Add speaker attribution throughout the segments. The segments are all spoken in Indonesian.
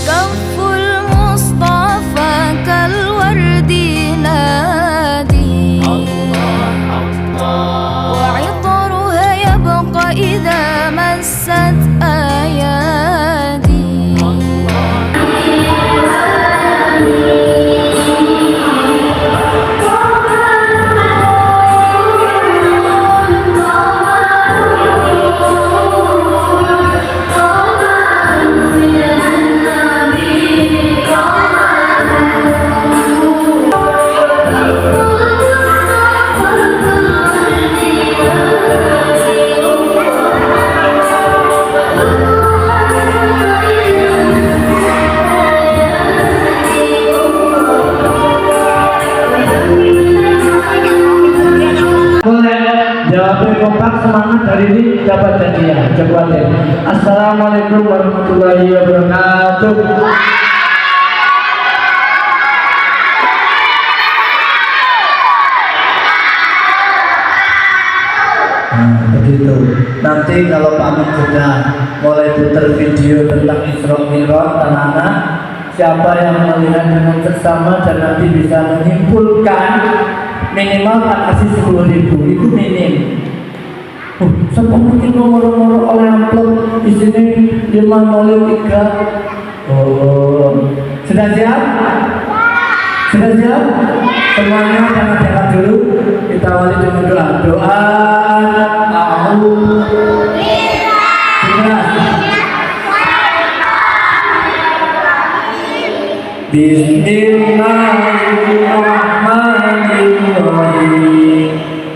Speaker 1: كف المصطفى كالورد نادي وعطرها يبقى إذا مست أيادي
Speaker 2: Jawabnya kompak, semangat, hari ini dapat hadiah. Coba deh. Assalamualaikum warahmatullahi wabarakatuh. Begitu. Nanti kalau Pak sudah mulai putar video tentang Isra Mi'raj anak-anak, siapa yang melihat dengan seksama dan nanti bisa menyimpulkan, minimal tak kasih 10.000 itu minim. Sampai mungkin nomor-nomor oleh amplop di sini 503. Sudah siap? Sudah siap? Semuanya jangan jalan dulu. Kita awali dengan doa. Doa. Bismillahirrahmanirrahim.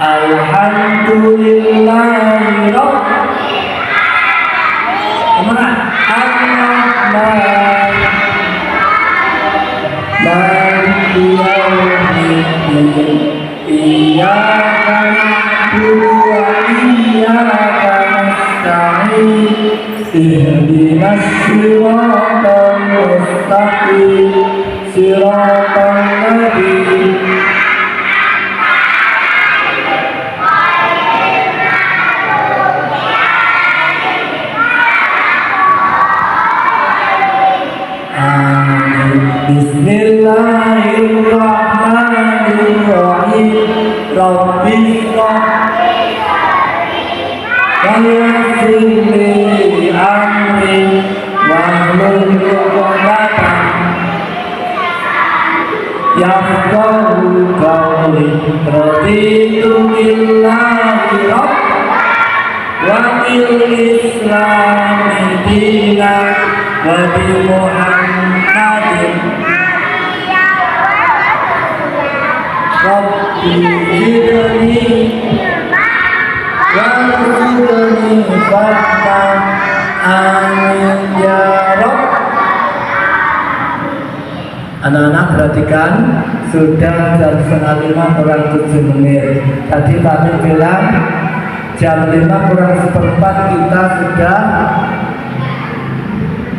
Speaker 2: Alhamdulillahi Rabbil Alamin. Maliki yaumiddin. Iyyaka na'budu wa iyyaka nasta'in. Ihdinas siratal mustaqim. Siratal ladzina Bismillahirrahmanirrahim. Rabbis yassir li amri wahlul 'uqdatam yafqahu qawli. Raditu billahi rabb wa bil islami dinan wa bi Muhammadin Rabbi zidni warzuqni fahman. Amin ya Rabb. Anak-anak perhatikan, sudah jam 4:30 kurang 7 menit. Tadi kami bilang jam 5 kurang 1/4 kita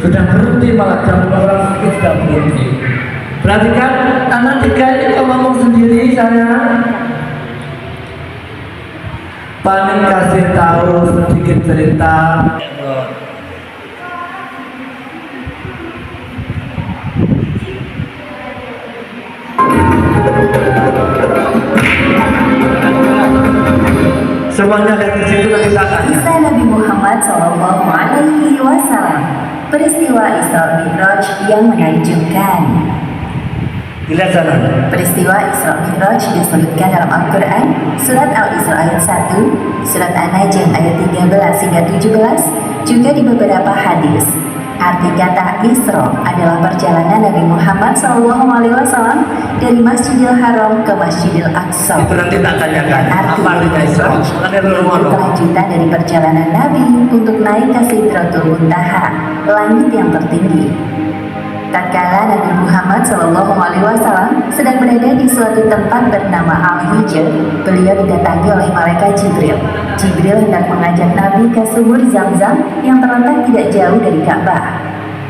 Speaker 2: sudah berhenti, malah jam 5 kurang sedikit sudah berhenti. Perhatikan, anak 3 ini kalau ngomong sendiri saya paling kasih tahu sedikit cerita. Semuanya dari situ nanti tanya.
Speaker 3: Kisah Nabi Muhammad SAW, peristiwa Isra Mi'raj yang menakjubkan.
Speaker 2: Dilihat sana.
Speaker 3: Peristiwa Isra Mi'raj disebutkan dalam Al-Quran, Surat Al-Isra ayat 1, Surat An-Najm ayat 13 hingga 17, juga di beberapa hadis. Arti kata Isra adalah perjalanan Nabi Muhammad SAW dari Masjidil Haram ke Masjidil Aqsa.
Speaker 2: Itu nanti tak tanyakan. Apa artinya Isra?
Speaker 3: Kelanjutan dari perjalanan Nabi untuk naik ke Sidratul Muntaha, langit yang tertinggi. Tatkala Nabi Muhammad SAW sedang berada di suatu tempat bernama Al-Hijr, beliau didatangi oleh malaikat Jibril. Jibril hendak mengajak Nabi ke sumur Zam-Zam yang terletak tidak jauh dari Ka'bah.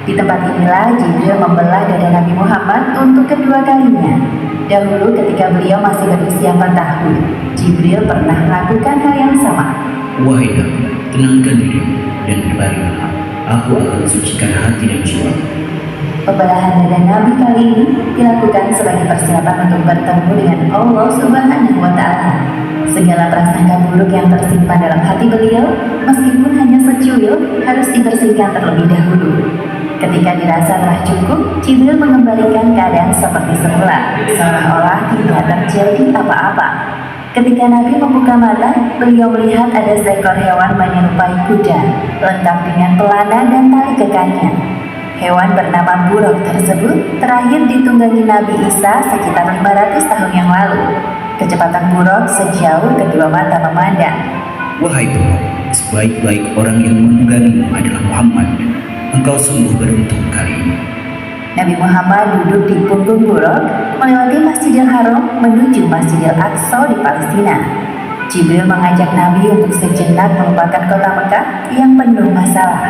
Speaker 3: Di tempat inilah Jibril membelah dada Nabi Muhammad untuk kedua kalinya. Dahulu ketika beliau masih berusia 4 tahun, Jibril pernah melakukan hal yang sama.
Speaker 4: Wahai Nabi, tenangkan dirimu dan berbarilah. Aku akan mensucikan hati dan jiwa.
Speaker 3: Pembelahan dada Nabi kali ini dilakukan sebagai persiapan untuk bertemu dengan Allah Subhanahu wa Ta'ala. Segala prasangka buruk yang tersimpan dalam hati beliau, meskipun hanya secuil, harus dibersihkan terlebih dahulu. Ketika dirasa telah cukup, Jibril mengembalikan keadaan seperti semula, seolah-olah tidak terjadi apa-apa. Ketika Nabi membuka mata, beliau melihat ada seekor hewan menyerupai kuda, lengkap dengan pelana dan tali kekangnya. Hewan bernama buruk tersebut terakhir ditunggangi Nabi Isa sekitar 500 tahun yang lalu. Kecepatan buruk sejauh kedua mata memandang.
Speaker 4: Wahai buruk, sebaik-baik orang yang menunggangimu adalah Muhammad. Engkau sungguh beruntung kali ini.
Speaker 3: Nabi Muhammad duduk di punggung buruk, melewati Masjidil Haram menuju Masjidil Aqsa di Palestina. Jibril mengajak Nabi untuk sejenak melupakan kota Mekah yang penuh masalah.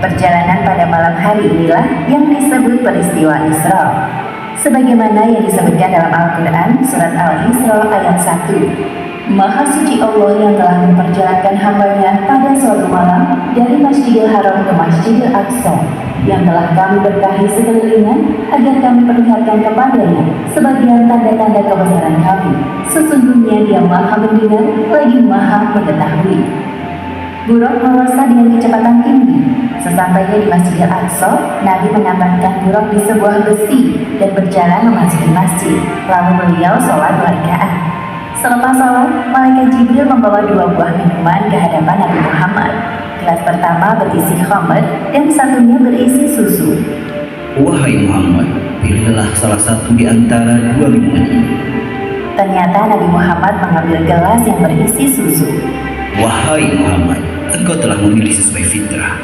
Speaker 3: Perjalanan pada malam hari inilah yang disebut peristiwa Isra. Sebagaimana yang disebutkan dalam Al-Quran, Surat Al-Isra ayat 1. Maha suci Allah yang telah memperjalankan hambanya pada suatu malam dari Masjidil Haram ke Masjidil Aqsa, yang telah kami berkahi sekelilingan agar kami perlihatkan kepadanya sebagian tanda-tanda kebesaran kami. Sesungguhnya Dia Maha mendengar lagi Maha mengetahui. Buruk melesat dengan kecepatan tinggi. Sesampainya di Masjidil Aqsa, Nabi mengamankan buruk di sebuah besi dan berjalan memasuki masjid. Lalu beliau sholat 2 rakaat. Selepas sholat, malaikat Jibril membawa 2 buah minuman ke hadapan Nabi Muhammad. Gelas pertama berisi khamr dan satunya berisi susu.
Speaker 4: Wahai Muhammad, pilihlah salah satu di antara 2 minuman ini.
Speaker 3: Ternyata Nabi Muhammad mengambil gelas yang berisi susu.
Speaker 4: Wahai Muhammad, engkau telah memilih sesuai fitrah.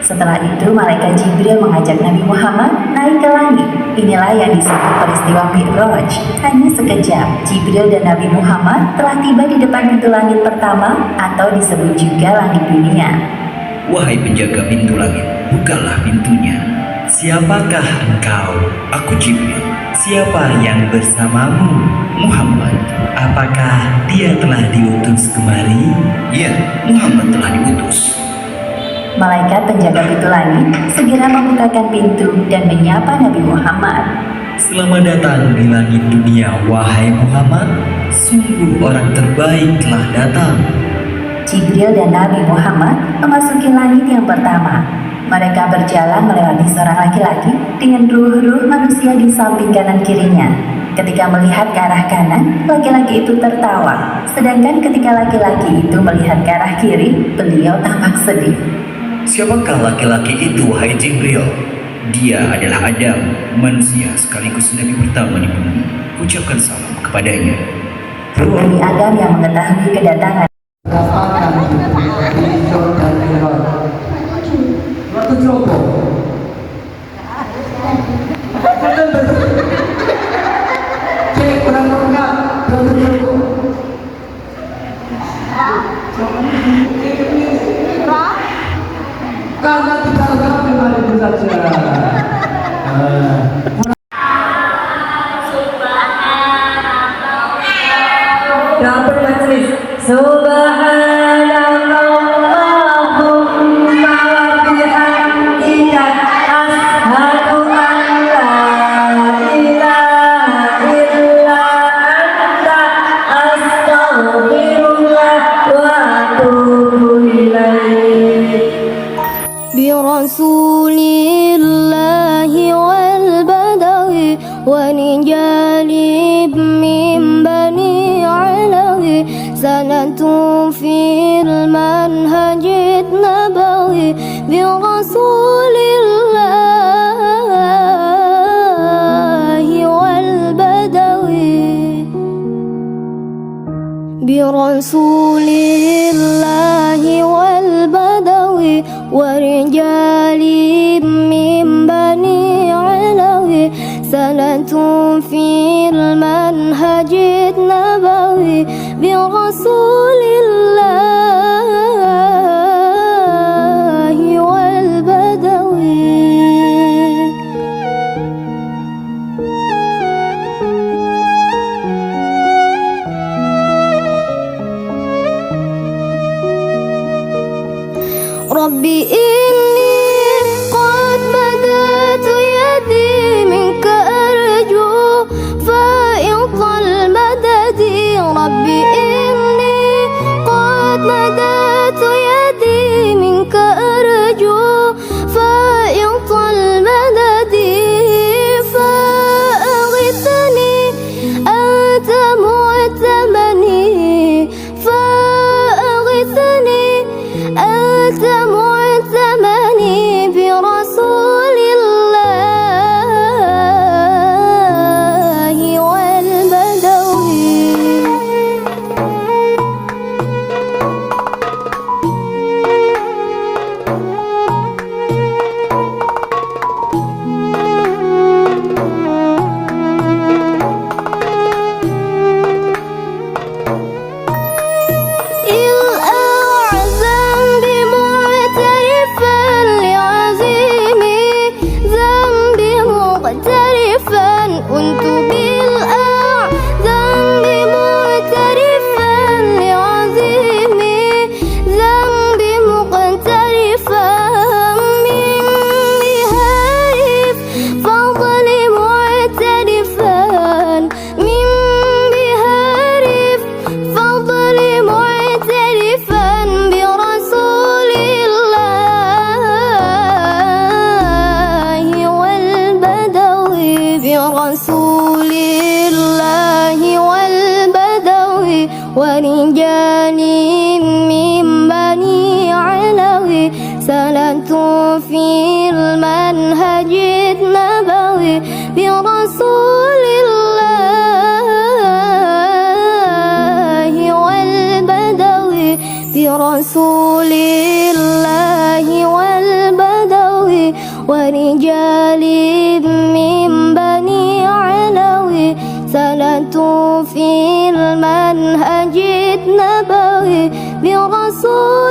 Speaker 3: Setelah itu, malaikat Jibril mengajak Nabi Muhammad naik ke langit. Inilah yang disebut peristiwa Mi'raj. Hanya sekejap, Jibril dan Nabi Muhammad telah tiba di depan pintu langit pertama atau disebut juga langit dunia.
Speaker 4: Wahai penjaga pintu langit, bukalah pintunya. Siapakah engkau? Aku Jibril. Siapa yang bersamamu? Muhammad. Apakah dia telah diutus kemari? Ya, Muhammad telah diutus.
Speaker 3: Malaikat penjaga pintu langit segera membukakan pintu dan menyapa Nabi Muhammad.
Speaker 4: Selamat datang di langit dunia, wahai Muhammad. Sungguh orang terbaik telah datang.
Speaker 3: Jibril dan Nabi Muhammad memasuki langit yang pertama. Mereka berjalan melewati seorang laki-laki dengan ruh-ruh manusia di samping kanan kirinya. Ketika melihat ke arah kanan, laki-laki itu tertawa. Sedangkan ketika laki-laki itu melihat ke arah kiri, beliau tampak sedih.
Speaker 4: Siapakah laki-laki itu, wahai Jibril? Dia adalah Adam, manusia sekaligus nabi pertama di bumi. Ucapkan salam kepadanya.
Speaker 3: Nabi Adam yang mengetahui kedatangan
Speaker 2: Rasakan hijau dan merah. Waktu coba. Cek kurang enggak? Waktu coba. Karena tidak lengkap memang itu saja. Yang bermajlis Subhanallahumma wa bihamdika asyhadu an la ilaha illa anta astaghfirullah wa atubu ilaik.
Speaker 1: برسول الله والبدوي ورجال من بني علوي سنة في المنهج النبوي برسول الله والبدوي برسول الله والبدوي ورجال من بني علوي سنة في المنهج النبوي برسول الله والبدوي. ربي إني قد بدأت يا سنة في المنهج النبوي برسول الله والبدوي برسول الله والبدوي ورجال من بني علوي سنة في المنهج النبوي برسول